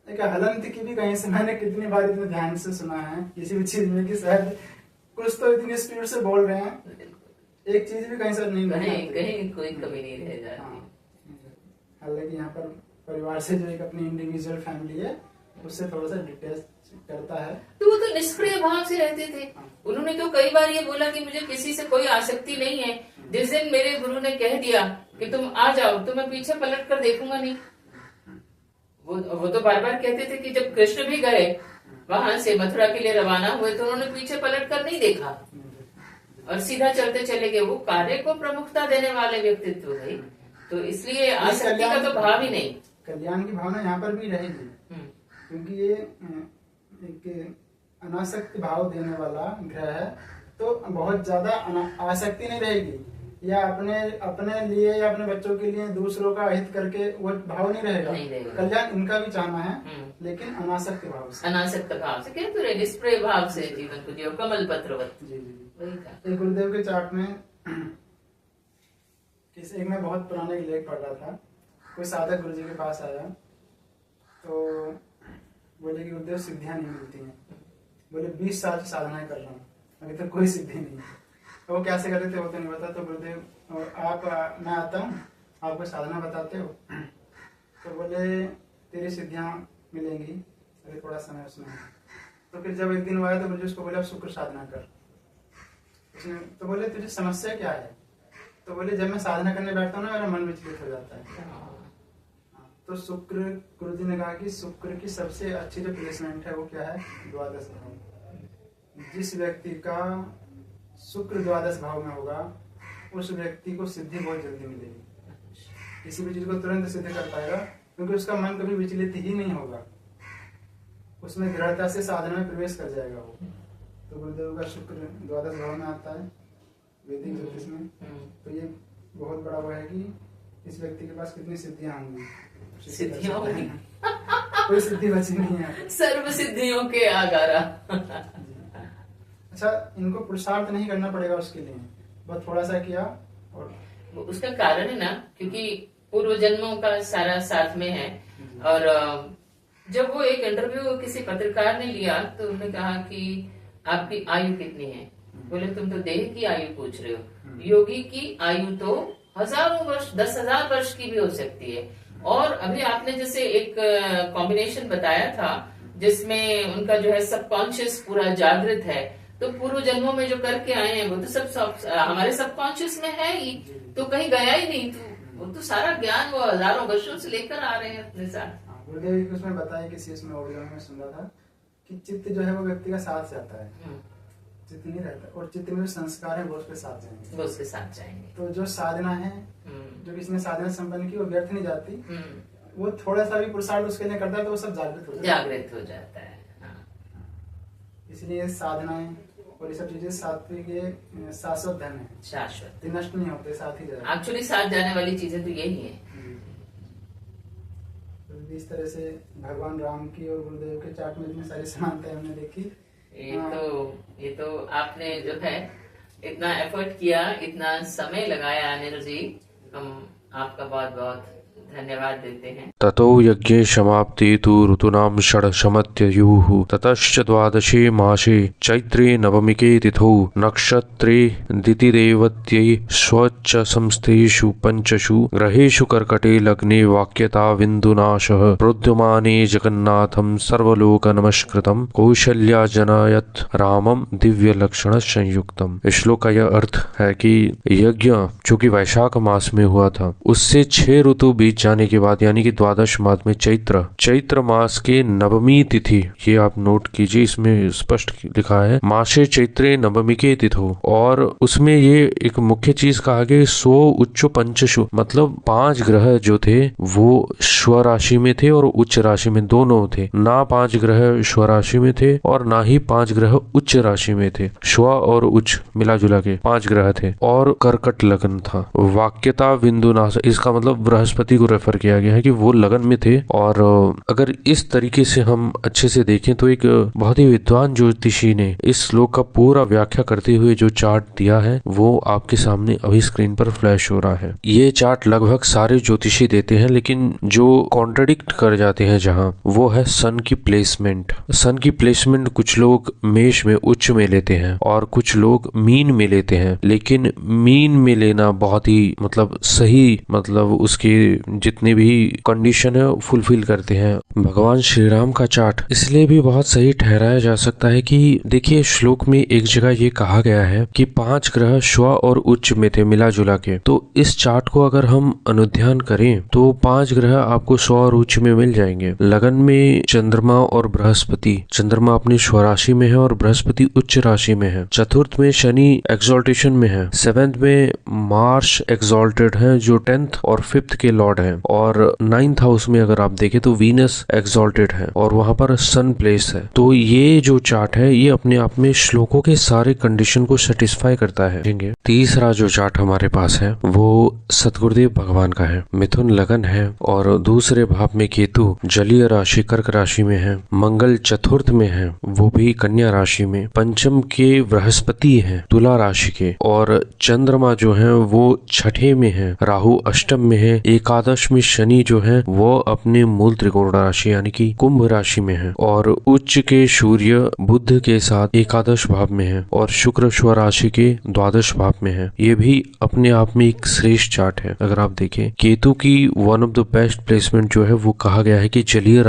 हलंत की भी कहीं से मैंने कितनी बार इतने ध्यान से सुना है किसी भी चीज में कि शायद कुछ तो इतनी स्पीड से बोल रहे हैं, एक चीज भी कहीं से नहीं कहीं कोई कमी नहीं रह जाती। हालांकि यहाँ पर परिवार से जो एक अपनी इंडिविजुअल फैमिली है उससे थोड़ा सा डिटेच करता है। तो वो तो निष्क्रिय भाव से रहते थे। उन्होंने तो कई बार ये बोला कि मुझे किसी से कोई आसक्ति नहीं है। जिस दिन मेरे गुरु ने कह दिया कि तुम आ जाओ तो मैं पीछे पलट कर देखूंगा नहीं। वो तो बार बार कहते थे कि जब कृष्ण भी गए वहां से मथुरा के लिए रवाना हुए तो उन्होंने पीछे पलट कर नहीं देखा और सीधा चलते चले गए। वो कार्य को प्रमुखता देने वाले व्यक्तित्व है, तो इसलिए आसक्ति का तो भाव ही नहीं। कल्याण की भावना यहाँ पर भी रहेगी, क्योंकि ये एक अनासक्ति भाव देने वाला ग्रह है, तो बहुत ज्यादा आसक्ति नहीं रहेगी, या अपने लिए या अपने बच्चों के लिए दूसरों का हित करके वो भाव नहीं रहेगा। कल्याण इनका भी चाहना है, लेकिन अनासक्त भाव से। अनासक्त भाव से कहते रहे, निष्प्रिय भाव से जीवन को जियो, कमल पत्रवत। जी जी, वही था। एक गुरुदेव के चार्ट में एक मैं बहुत पुराने लेख पढ़ रहा था, कोई साधक गुरुजी के पास आया तो बोले कि गुरुदेव सिद्धियां नहीं मिलती हैं। बोले 20 साल से साधनाएं कर रहा हूँ, अभी तक कोई सिद्धि नहीं है। तो वो कैसे कर रहे थे वो तो नहीं बता। तो गुरुदेव मैं आता हूँ, आपको साधना बताते हो। तो बोले तेरी सिद्धियां मिलेंगी, अभी थोड़ा समय उसमें। तो फिर जब एक दिन वो आया तो मुझे उसको बोला शुक्र साधना कर। उसने तो बोले तुझे समस्या क्या है? तो बोले जब मैं साधना करने बैठता हूँ ना मेरा मन विचलित हो जाता है। तो शुक्र, गुरुजी ने कहा कि शुक्र की सबसे अच्छी जो प्लेसमेंट है वो क्या है? 12 भाव। जिस व्यक्ति का शुक्र 12 भाव में होगा उस व्यक्ति को सिद्धि बहुत जल्दी मिलेगी। किसी भी चीज को तुरंत सिद्ध कर पाएगा, क्योंकि उसका मन कभी विचलित ही नहीं होगा, उसमें दृढ़ता से साधना में प्रवेश कर जाएगा वो। तो गुरुदेव का शुक्र 12 भाव में आता है वैदिक ज्योतिष में। तो ये बहुत बड़ा वो है कि इस व्यक्ति के पास कितनी सिद्धियां होंगी। सिद्धियां होंगी, कोई सिद्धि बची नहीं है, सर्व सिद्धियों के आगारा। अच्छा, इनको पुरुषार्थ नहीं करना पड़ेगा उसके लिए, बस थोड़ा सा किया। और उसका कारण है ना, क्योंकि पूर्व जन्मों का सारा साथ में है। और जब वो एक इंटरव्यू किसी पत्रकार ने लिया तो उन्होंने कहा कि आपकी आयु कितनी है? बोले तुम तो देह की आयु पूछ रहे हो, योगी की आयु तो हजारों वर्ष, 10,000 वर्ष की भी हो सकती है। और अभी आपने जैसे एक कॉम्बिनेशन बताया था जिसमें उनका जो है सबकॉन्शियस पूरा जागृत है, तो पूर्व जन्मों में जो करके आए हैं वो तो सब हमारे सबकॉन्शियस में है ही, तो कहीं गया ही नहीं, तो वो तो सारा ज्ञान वो हजारों वर्षों से लेकर आ रहे हैं अपने साथ। गुरुदेव जी उसमें बताया किसी उसमें ऑडियो में सुना था कि चित्त जो है वो व्यक्ति का साथ जाता है, चित्त नहीं रहता, और चित्त में जो संस्कार है वो उसके साथ जाएंगे, वो उसके साथ जाएंगे। तो जो साधना है, जो किसी ने साधना संपन्न की वो व्यर्थ नहीं जाती, वो थोड़ा सा भी पुरुषार्थ उसके लिए करता है तो वो सब जागृत हो जाता है। हाँ। इसलिए साधनाएं और ये सब चीजें सात्विक ये शाश्वत धन है, शाश्वत, नष्ट नहीं होते, साथ ही जाते। एक्चुअली साथ जाने वाली चीजें तो यही है। तो इस तरह से भगवान राम की और गुरुदेव के चार्ट में इतनी सारी समानताएं हमने देखी। ये तो आपने जो है इतना एफर्ट किया, इतना समय लगाया अनिल जी, हम आपका बहुत बहुत धन्यवाद देते हैं। ततो यज्ञे समाप्ते तु ऋतूनां षड्शमत्ययुः ततश्च द्वादशे मासे चैत्रे नवमिके तिथौ नक्षत्रे दितिदेवत्यै स्वच्च संस्थेषु पंचषु ग्रहेषु कर्कटे लग्ने वाक्यता विन्दुनाशः प्रोद्यमाने जगन्नाथं सर्वलोक नमस्कृतं कौशल्या जनयत रामं दिव्य लक्षण संयुक्तम। श्लोक का यह अर्थ है कि यज्ञ जो कि वैशाख मास में हुआ था, उससे 6 ऋतु बीत जाने के बाद यानी कि द्वादश मास में चैत्र मास के नवमी तिथि, ये आप नोट कीजिए, इसमें स्पष्ट लिखा है मासे चैत्रे नवमी के तिथो, और उसमें ये एक मुख्य चीज कहा कि सो उच्च पंचशु, मतलब 5 ग्रह जो थे वो स्व राशि में थे और उच्च राशि में दोनों थे, ना 5 ग्रह स्व राशि में थे और ना ही 5 ग्रह उच्च राशि में थे, स्व और उच्च मिला जुला के 5 ग्रह थे, और कर्कट लगन था। वाक्यता बिंदुनाश, इसका मतलब बृहस्पति को रेफर किया गया है कि वो लगन में थे। और अगर इस तरीके से हम अच्छे से देखें तो एक बहुत ही विद्वान ज्योतिषी ने इस श्लोक का पूरा व्याख्या करते हुए जो चार्ट दिया है वो आपके सामने अभी स्क्रीन पर फ्लैश हो रहा है। ये चार्ट लगभग सारे ज्योतिषी देते हैं, लेकिन जो कॉन्ट्रडिक्ट कर जाते हैं जहां, वो है सन की प्लेसमेंट। सन की प्लेसमेंट कुछ लोग मेष में उच्च में लेते हैं और कुछ लोग मीन में लेते हैं, लेकिन मीन में लेना बहुत ही मतलब सही, मतलब उसके जितने भी कंडीशन है फुलफिल करते हैं। भगवान श्री राम का चार्ट इसलिए भी बहुत सही ठहराया जा सकता है कि देखिए श्लोक में एक जगह ये कहा गया है कि 5 ग्रह स्व और उच्च में थे मिला जुला के, तो इस चार्ट को अगर हम अनुध्यान करें तो 5 ग्रह आपको स्व और उच्च में मिल जाएंगे। लगन में चंद्रमा और बृहस्पति, चंद्रमा अपनी स्व राशि में है और बृहस्पति उच्च राशि में है। चतुर्थ में शनि एक्सॉल्टेशन में है। 7th में मार्स एक्सॉल्टेड है जो 10th और 5th के लॉर्ड है, और 9th हाउस में अगर आप देखें तो वीनस एक्सॉल्टेड है और वहां पर सन प्लेस है। तो ये जो चार्ट है ये अपने आप में श्लोकों के सारे कंडीशन को सेटिस्फाई करता है। तीसरा जो चार्ट हमारे पास है वो सतगुरुदेव भगवान का है। मिथुन लगन है और दूसरे भाव में केतु जलीय राशि कर्क राशि में है। मंगल चतुर्थ में है वो भी कन्या राशि में। पंचम के बृहस्पति है तुला राशि के, और चंद्रमा जो है वो 6ठे में है, राहु अष्टम में है। एकादश में शनि जो है वो अपने मूल त्रिकोण राशि यानी कि कुंभ राशि में है, और उच्च के सूर्य बुध के साथ एकादश भाव में है, और शुक्र स्व राशि के द्वादश भाव में है। ये भी अपने आप में एक श्रेष्ठ चार्ट है। अगर आप देखें केतु की one of the best placement जो है वो कहा गया है कि जलीय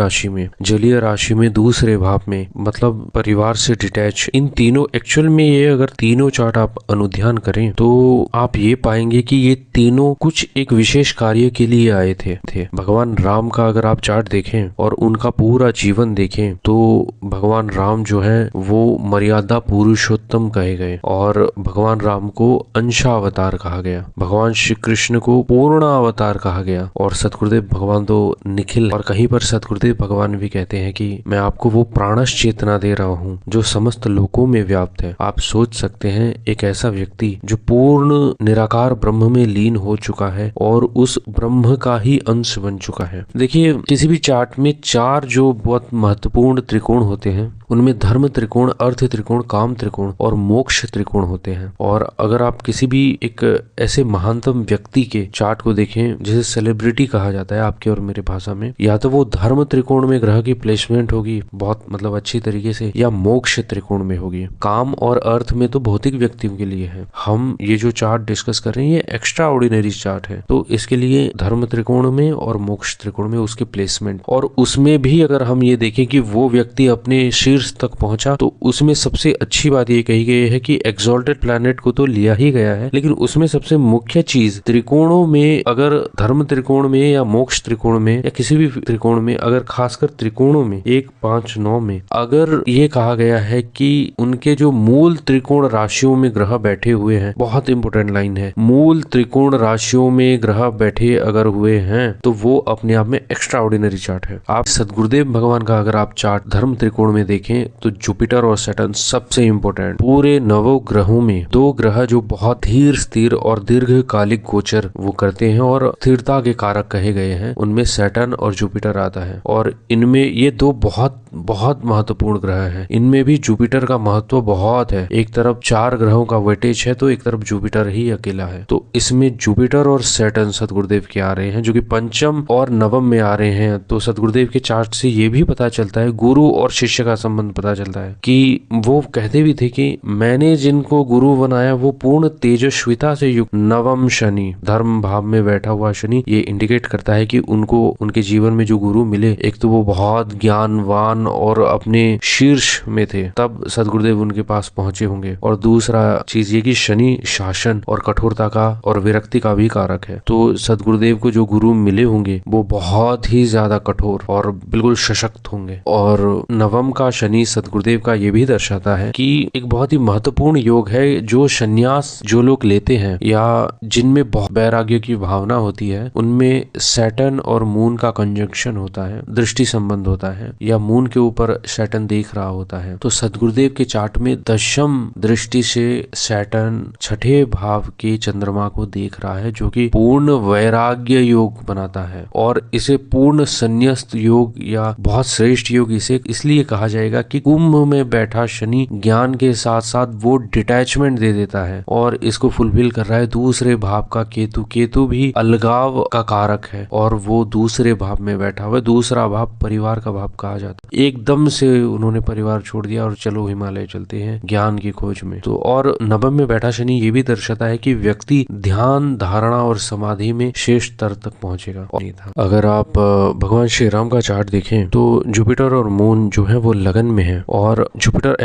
राशि में दूसरे भाव में, मतलब परिवार से डिटैच। इन तीनों एक्चुअल में ये अगर तीनों चार्ट आप अनुध्यान करें तो आप ये पाएंगे कि ये तीनों कुछ एक विशेष कार्य के लिए आए थे। भगवान राम का अगर आप चार्ट देखें और उनका पूरा जीवन देखें तो भगवान राम जो है वो मर्यादा पुरुषोत्तम कहे गए, और भगवान राम को अंशावतार कहा गया। भगवान श्री कृष्ण को पूर्ण अवतार कहा गया, और सतगुरुदेव भगवान तो निखिल, और कहीं पर सतगुरुदेव भगवान भी कहते हैं कि मैं आपको वो प्राणश चेतना दे रहा हूँ जो समस्त लोकों में व्याप्त है। आप सोच सकते हैं एक ऐसा व्यक्ति जो पूर्ण निराकार ब्रह्म में लीन हो चुका है और उस ब्रह्म का ही अंश बन चुका है। देखिए किसी भी चार्ट में 4 जो बहुत महत्वपूर्ण त्रिकोण होते हैं उनमें धर्म त्रिकोण, अर्थ त्रिकोण, काम त्रिकोण और मोक्ष त्रिकोण होते हैं। और अगर आप किसी भी एक ऐसे महानतम व्यक्ति के चार्ट को देखें जिसे सेलिब्रिटी कहा जाता है आपके और मेरे भाषा में, या तो वो धर्म त्रिकोण में ग्रह की प्लेसमेंट होगी बहुत मतलब अच्छी तरीके से, या मोक्ष त्रिकोण में होगी। काम और अर्थ में तो भौतिक व्यक्तियों के लिए है। हम ये जो चार्ट डिस्कस कर रहे हैं ये एक्स्ट्रा ऑर्डिनरी चार्ट है, तो इसके लिए धर्म त्रिकोण में और मोक्ष त्रिकोण में उसके प्लेसमेंट। और उसमें भी अगर हम ये देखें कि वो व्यक्ति अपने शीर्ष तक पहुंचा, तो उसमें सबसे अच्छी बात ये कही गई है कि एक्सॉल्टेड प्लैनेट को तो लिया ही गया है, लेकिन उसमें सबसे मुख्य चीज त्रिकोणों में, अगर धर्म त्रिकोण में या मोक्ष त्रिकोण में या किसी भी त्रिकोण में, अगर खासकर त्रिकोणों में 1, 5, 9 में अगर ये कहा गया है कि उनके जो मूल त्रिकोण राशियों में ग्रह बैठे हुए हैं, बहुत इंपॉर्टेंट लाइन है, मूल त्रिकोण राशियों में ग्रह बैठे अगर हुए हैं तो वो अपने आप में एक्स्ट्रा ऑर्डिनरी चार्ट है। आप सदगुरुदेव भगवान का अगर आप चार्ट धर्म त्रिकोण में देखें तो जुपिटर और सैटर्न सबसे इंपॉर्टेंट। पूरे नवो ग्रहों में 2 ग्रह जो बहुत धीर स्थिर और दीर्घकालिक गोचर वो करते हैं और स्थिरता के कारक कहे गए हैं, उनमें सैटर्न और जुपिटर आता है। और इनमें ये 2 बहुत बहुत महत्वपूर्ण ग्रह हैं। इनमें भी जुपिटर का महत्व बहुत है। एक तरफ 4 ग्रहों का वेटेज है तो एक तरफ जुपिटर ही अकेला है। तो इसमें जुपिटर और सैटर्न सदगुरुदेव के आ रहे हैं जो कि पंचम और नवम में आ रहे हैं। तो सदगुरुदेव के चार्ट से ये भी पता चलता है, गुरु और शिष्य का संबंध पता चलता है कि वो कहते भी थे कि मैंने जिनको गुरु बनाया वो पूर्ण तेजस्विता से युक्त नवम शनि, धर्म भाव में बैठा हुआ शनि, ये इंडिकेट करता है कि उनको उनके जीवन में जो गुरु मिले, एक तो वो बहुत ज्ञानवान और अपने शीर्ष में थे तब सदगुरुदेव उनके पास पहुंचे होंगे, और दूसरा चीज ये कि शनि शासन और कठोरता का और विरक्ति का भी कारक है। तो सदगुरुदेव को जो गुरु मिले होंगे वो बहुत ही ज्यादा कठोर और बिल्कुल सशक्त होंगे। और नवम का शनि सदगुरुदेव का ये भी दर्शाता है कि एक बहुत ही महत्वपूर्ण योग है जो संन्यास जो लोग लेते हैं या जिनमें बहुत वैराग्य की भावना होती है, उनमें सैटर्न और मून का कंजंक्शन होता है, दृष्टि संबंध होता है, या मून के ऊपर सैटर्न देख रहा होता है। तो सदगुरुदेव के चार्ट में दशम दृष्टि से सैटर्न 6ठे भाव के चंद्रमा को देख रहा है जो कि पूर्ण वैराग्य योग बनाता है, और इसे पूर्ण संन्यास्त योग या बहुत श्रेष्ठ योग इसे इसलिए कहा जाएगा कि कुंभ में बैठा शनि ज्ञान के साथ साथ वो डिटैचमेंट दे देता है, और इसको फुलफिल कर रहा है दूसरे भाव का केतु। केतु भी अलगाव का कारक है और वो दूसरे भाव में बैठा हुआ है। दूसरा भाव परिवार का भाव कहा जाता है। एकदम से उन्होंने परिवार छोड़ दिया और चलो हिमालय चलते हैं ज्ञान की खोज में। तो और नवम में बैठा शनि ये भी दर्शाता है कि व्यक्ति ध्यान, धारणा और समाधि में शेष स्तर तक पहुंचेगा। अगर आप भगवान श्री राम का चार्ट देखें तो जुपिटर और मून जो है वो लगन में है, और जुपिटर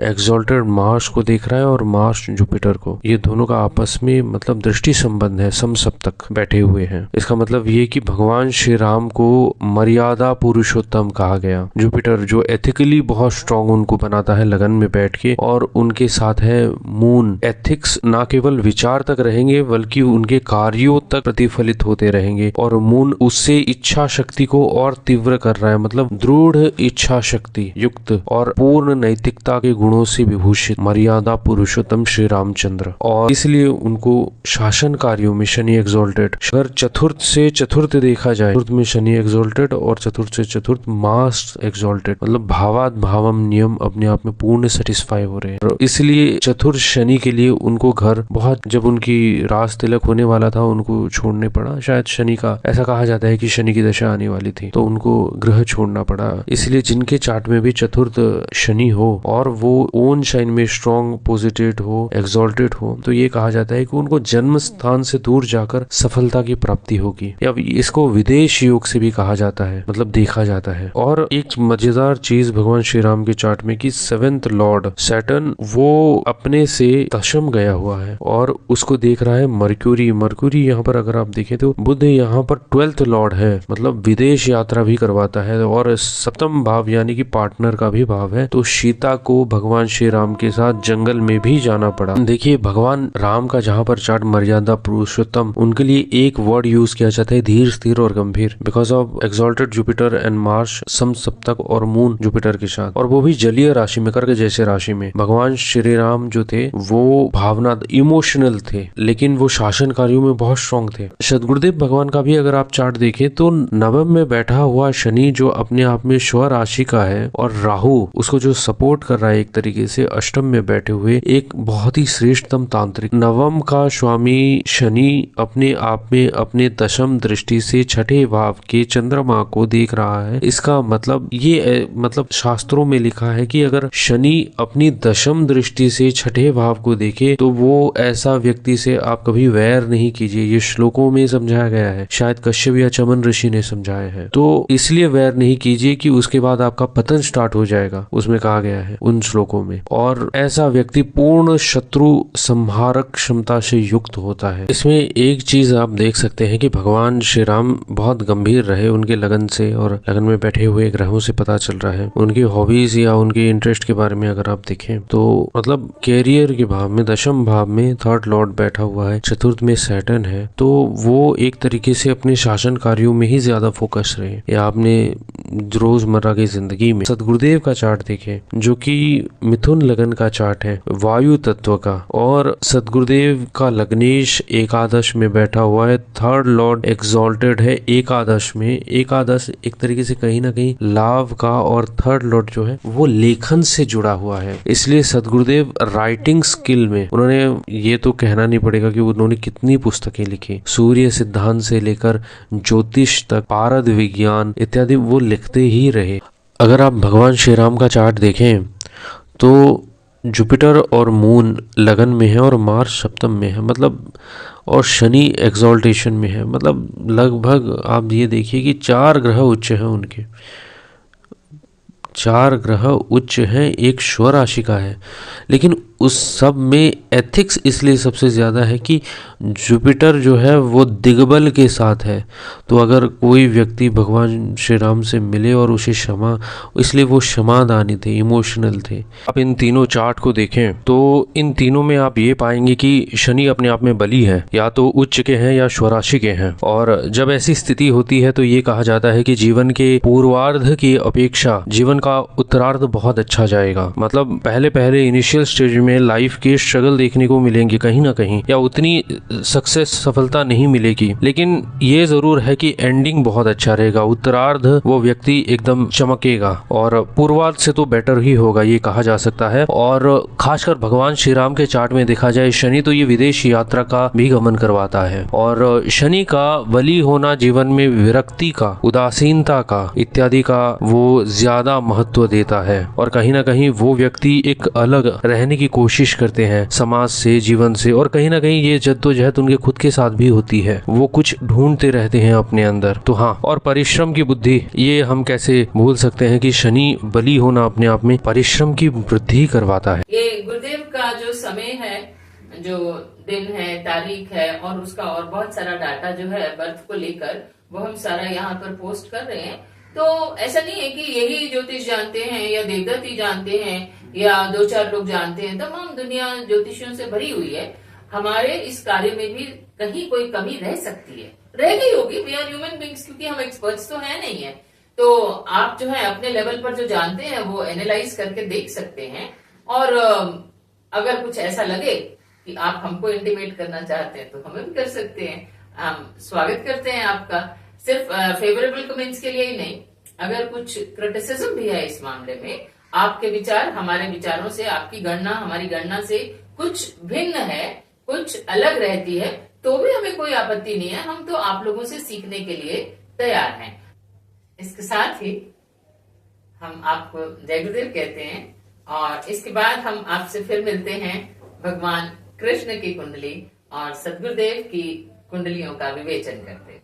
एक्सॉल्टेड मार्स को देख रहा है और मार्स जुपिटर को, ये दोनों का आपस में मतलब दृष्टि संबंध है, समसप्तक बैठे हुए हैं। इसका मतलब ये कि भगवान श्री राम को मर्यादा पुरुषोत्तम कहा गया। जुपिटर जो एथिकली बहुत स्ट्रांग उनको बनाता है लगन में बैठ के, और उनके साथ है मून, एथिक्स ना केवल विचार तक रहेंगे बल्कि उनके कार्यों तक प्रतिफलित होते रहेंगे, और मून उससे इच्छा शक्ति को और तीव्र कर रहा है, मतलब दृढ़ इच्छा शक्ति युक्त और पूर्ण नैतिकता के गुणों से विभूषित मर्यादा पुरुषोत्तम श्री रामचंद्र। और इसलिए उनको शासन कार्यों में शनि एक्सॉल्टेड, अगर चतुर्थ से चतुर्थ देखा जाए, चतुर्थ में शनि एक्सॉल्टेड और चतुर्थ से चतुर्थ मास एक्सॉल्टेड, मतलब भावात भावम नियम अपने आप में पूर्ण सेटिस्फाई हो रहे हैं। इसलिए चतुर्थ शनि के लिए उनको घर बहुत, जब उनकी राज तिलक होने वाला था उनको छोड़ने पड़ा, शायद शनि का ऐसा कहा जाता है कि शनि की दशा आने वाली थी तो उनको ग्रह छोड़ना पड़ा। इसलिए जिनके चार्ट में भी चतुर्थ शनि हो और वो ओन साइन में स्ट्रॉन्ग पोजिटेड हो, एक्सॉल्टेड हो, तो ये कहा जाता है कि उनको जन्म स्थान से दूर जाकर सफलता की प्राप्ति होगी, या इसको विदेश योग से भी कहा जाता है, मतलब देखा जाता है। और एक मजेदार चीज भगवान श्री राम के चार्ट में कि 7th लॉर्ड सैटर्न वो अपने से दशम गया हुआ है और उसको देख रहा है मरक्यूरी यहाँ पर अगर आप देखें तो बुध यहाँ पर 12th लॉर्ड है, मतलब विदेश यात्रा भी करवाता है, और 7th भाव यानी कि पार्टनर का भी भाव है। तो सीता को भगवान श्री राम के साथ जंगल में भी जाना पड़ा। देखिए भगवान राम का जहाँ पर चार्ट मर्यादा पुरुषोत्तम, उनके लिए एक वर्ड यूज किया जाता है धीर, स्थिर और गंभीर, because of exalted Jupiter and Mars सम सप्तक और मून जुपिटर के साथ, और वो भी जलीय राशि में, कर्क जैसे राशि में। भगवान श्री राम जो थे वो भावना इमोशनल थे लेकिन वो शासन कार्यों में बहुत स्ट्रॉन्ग थे। सदगुरुदेव भगवान का भी अगर आप चार्ट देखें तो नवम में बैठा हुआ शनि जो अपने आप में स्व राशि का है, और राहु उसको जो सपोर्ट कर रहा है एक तरीके से अष्टम में बैठे हुए, एक बहुत ही श्रेष्ठतम तांत्रिक। नवम का स्वामी शनि अपने आप में अपने दशम दृष्टि से 6ठे भाव के चंद्रमा को देख रहा है। इसका मतलब ये मतलब शास्त्रों में लिखा है कि अगर शनि अपनी दशम दृष्टि से 6ठे भाव को देखे तो वो ऐसा व्यक्ति से आप कभी वैर नहीं कीजिए। ये श्लोक श्लोकों में समझाया गया है, शायद कश्यप या चमन ऋषि ने समझाया है। तो इसलिए वैर नहीं कीजिए कि उसके बाद आपका पतन स्टार्ट हो जाएगा, उसमें कहा गया है उन श्लोकों में। और ऐसा व्यक्ति पूर्ण शत्रु संहारक क्षमता से युक्त होता है। इसमें एक चीज आप देख सकते हैं कि भगवान श्री राम बहुत गंभीर रहे उनके लगन से, और लगन में बैठे हुए ग्रहों से पता चल रहा है। उनकी हॉबीज या उनके इंटरेस्ट के बारे में अगर आप देखें तो मतलब कैरियर के भाव में, दशम भाव में थर्ड लॉर्ड बैठा हुआ है, चतुर्थ में सैटर्न है, तो वो एक तरीके से अपने शासन कार्यों में ही ज्यादा फोकस रहे। या आपने रोजमर्रा की जिंदगी में सदगुरुदेव का चार्ट देखे जो कि मिथुन लगन का चार्ट है, वायु तत्व का, और सदगुरुदेव का लग्नेश एकादश में बैठा हुआ है, थर्ड लॉर्ड एक्सॉल्टेड है एकादश में। एकादश एक तरीके से कहीं ना कहीं लाभ का, और थर्ड लॉर्ड जो है वो लेखन से जुड़ा हुआ है। इसलिए सदगुरुदेव राइटिंग स्किल में, उन्होंने ये तो कहना नहीं पड़ेगा कि उन्होंने कितनी पुस्तकें लिखी, सूर्य सिद्धांत से लेकर ज्योतिष तक, पारद विज्ञान इत्यादि वो लिखते ही रहे। अगर आप भगवान श्री राम का चार्ट देखें तो जुपिटर और मून लगन में है और मार्स सप्तम में है, मतलब, और शनि एक्सॉल्टेशन में है। मतलब लगभग आप ये देखिए कि 4 ग्रह उच्च हैं उनके, 4 ग्रह उच्च हैं, एक स्व राशि का है। लेकिन उस सब में एथिक्स इसलिए सबसे ज़्यादा है कि जुपिटर जो है वो दिग्बल के साथ है। तो अगर कोई व्यक्ति भगवान श्री राम से मिले और उसे क्षमा, इसलिए वो क्षमादानी थे, इमोशनल थे। आप इन तीनों चार्ट को देखें तो इन तीनों में आप ये पाएंगे कि शनि अपने आप में बली है, या तो उच्च के हैं या स्वराशि के हैं। और जब ऐसी स्थिति होती है तो ये कहा जाता है कि जीवन के पूर्वार्ध की अपेक्षा जीवन का उत्तरार्ध बहुत अच्छा जाएगा। मतलब पहले इनिशियल स्टेज में लाइफ के स्ट्रगल देखने को मिलेंगे कहीं ना कहीं, या उतनी सक्सेस, सफलता नहीं मिलेगी, लेकिन ये जरूर है कि एंडिंग बहुत अच्छा रहेगा। उत्तरार्ध वो व्यक्ति एकदम चमकेगा, और पूर्वार्ध से तो बेटर ही होगा ये कहा जा सकता है। और खासकर भगवान श्री राम के चार्ट में देखा जाए शनि तो ये विदेश यात्रा का भी गमन करवाता है। और शनि का बली होना जीवन में विरक्ति का, उदासीनता का इत्यादि का वो ज्यादा महत्व देता है। और कहीं ना कहीं वो व्यक्ति एक अलग रहने की कोशिश करते हैं समाज से, जीवन से, और कहीं ना कहीं ये जद्दोजहद उनके खुद के साथ भी होती है, वो कुछ ढूंढते रहते हैं अपने अंदर। तो हाँ, और परिश्रम की बुद्धि, ये हम कैसे भूल सकते हैं कि शनि बली होना अपने आप में परिश्रम की वृद्धि करवाता है। ये गुरुदेव का जो समय है, जो दिन है, तारीख है, और उसका और बहुत सारा डाटा जो है बर्थ को लेकर, वो हम सारा यहाँ पर पोस्ट कर रहे हैं। तो ऐसा नहीं है कि यही ज्योतिष जानते हैं या देवदत्ती जानते हैं या 2-4 लोग जानते हैं। तमाम दुनिया ज्योतिषियों से भरी हुई है। हमारे इस कार्य में भी कहीं कोई कमी रह सकती है, रह गई होगी। वी आर ह्यूमन बींग्स, क्योंकि हम एक्सपर्ट्स तो है नहीं है। तो आप जो है अपने लेवल पर जो जानते हैं वो एनालाइज करके देख सकते हैं। और अगर कुछ ऐसा लगे कि आप हमको इंटीमेट करना चाहते हैं तो हमें भी कर सकते हैं। हम स्वागत करते हैं आपका, सिर्फ फेवरेबल कमेंट्स के लिए ही नहीं। अगर कुछ क्रिटिसिज्म भी है इस मामले में, आपके विचार हमारे विचारों से, आपकी गणना हमारी गणना से कुछ भिन्न है, कुछ अलग रहती है, तो भी हमें कोई आपत्ति नहीं है। हम तो आप लोगों से सीखने के लिए तैयार हैं। इसके साथ ही हम आपको जय गुरुदेव कहते हैं, और इसके बाद हम आपसे फिर मिलते हैं भगवान कृष्ण की कुंडली और सदगुरुदेव की कुंडलियों का विवेचन करते हैं।